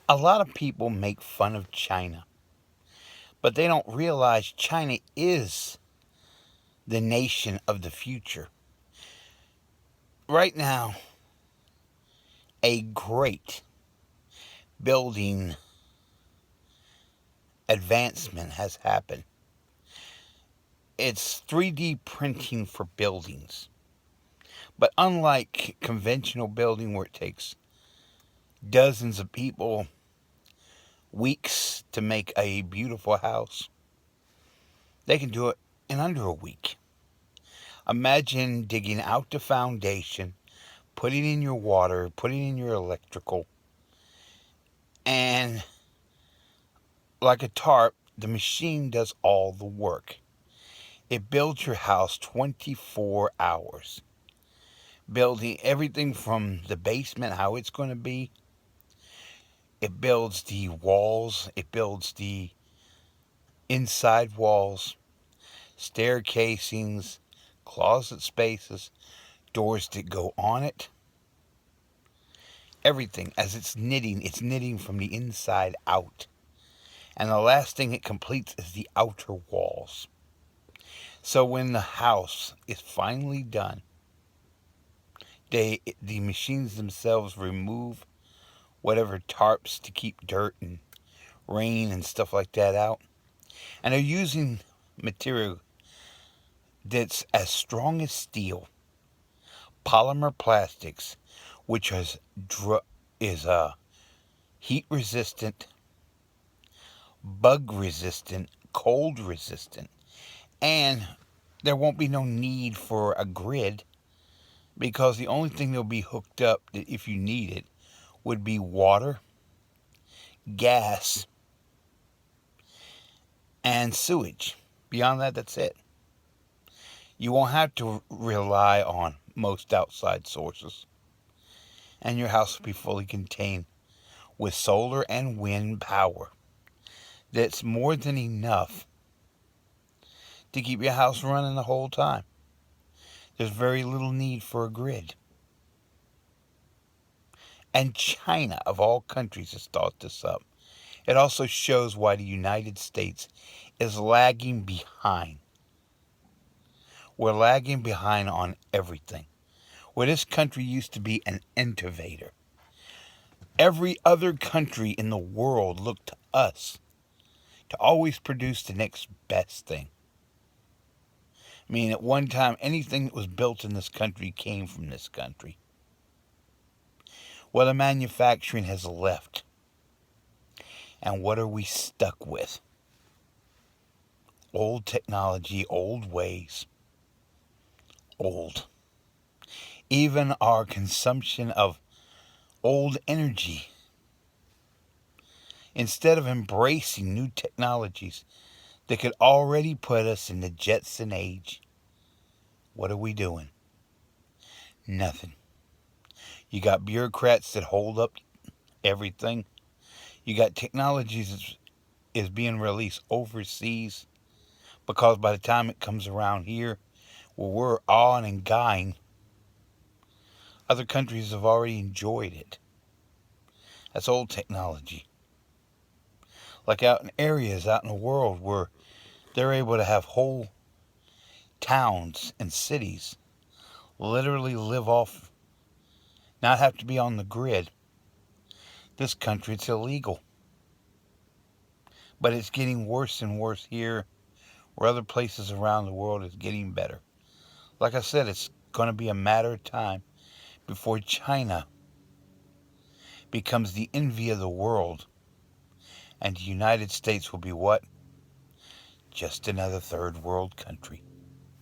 A lot of people make fun of China, but they don't realize China is the nation of the future. Right now, a great building advancement has happened. It's 3D printing for buildings. But unlike conventional building where it takes dozens of people weeks to make a beautiful house, they can do it in under a week. Imagine digging out the foundation, putting in your water, putting in your electrical, and like a tarp, the machine does all the work. It builds your house 24 hours, building everything from the basement, how it's going to be. It builds the walls, it builds the inside walls, stair casings, closet spaces, doors that go on it. Everything, as it's knitting from the inside out. And the last thing it completes is the outer walls. So when the house is finally done, the machines themselves remove whatever tarps to keep dirt and rain and stuff like that out. And they're using material that's as strong as steel, polymer plastics, which is heat resistant, bug resistant, cold resistant, and there won't be no need for a grid because the only thing that'll be hooked up that if you need it would be water, gas, and sewage. Beyond that, that's it. You won't have to rely on most outside sources, and your house will be fully contained with solar and wind power. That's more than enough to keep your house running the whole time. There's very little need for a grid. And China, of all countries, has thought this up. It also shows why the United States is lagging behind. We're lagging behind on everything. Where this country used to be an innovator. Every other country in the world looked to us to always produce the next best thing. I mean, at one time, anything that was built in this country came from this country. Well, the manufacturing has left. And what are we stuck with? Old technology, old ways, old. Even our consumption of old energy. Instead of embracing new technologies that could already put us in the Jetson age, what are we doing? Nothing. You got bureaucrats that hold up everything. You got technologies that is being released overseas because by the time it comes around here, where we're awing and guying, other countries have already enjoyed it. That's old technology. Like out in areas out in the world where they're able to have whole towns and cities literally live off, not have to be on the grid. This country, it's illegal. But it's getting worse and worse here, where other places around the world is getting better. Like I said, it's going to be a matter of time before China becomes the envy of the world, and the United States will be what? Just another third world country.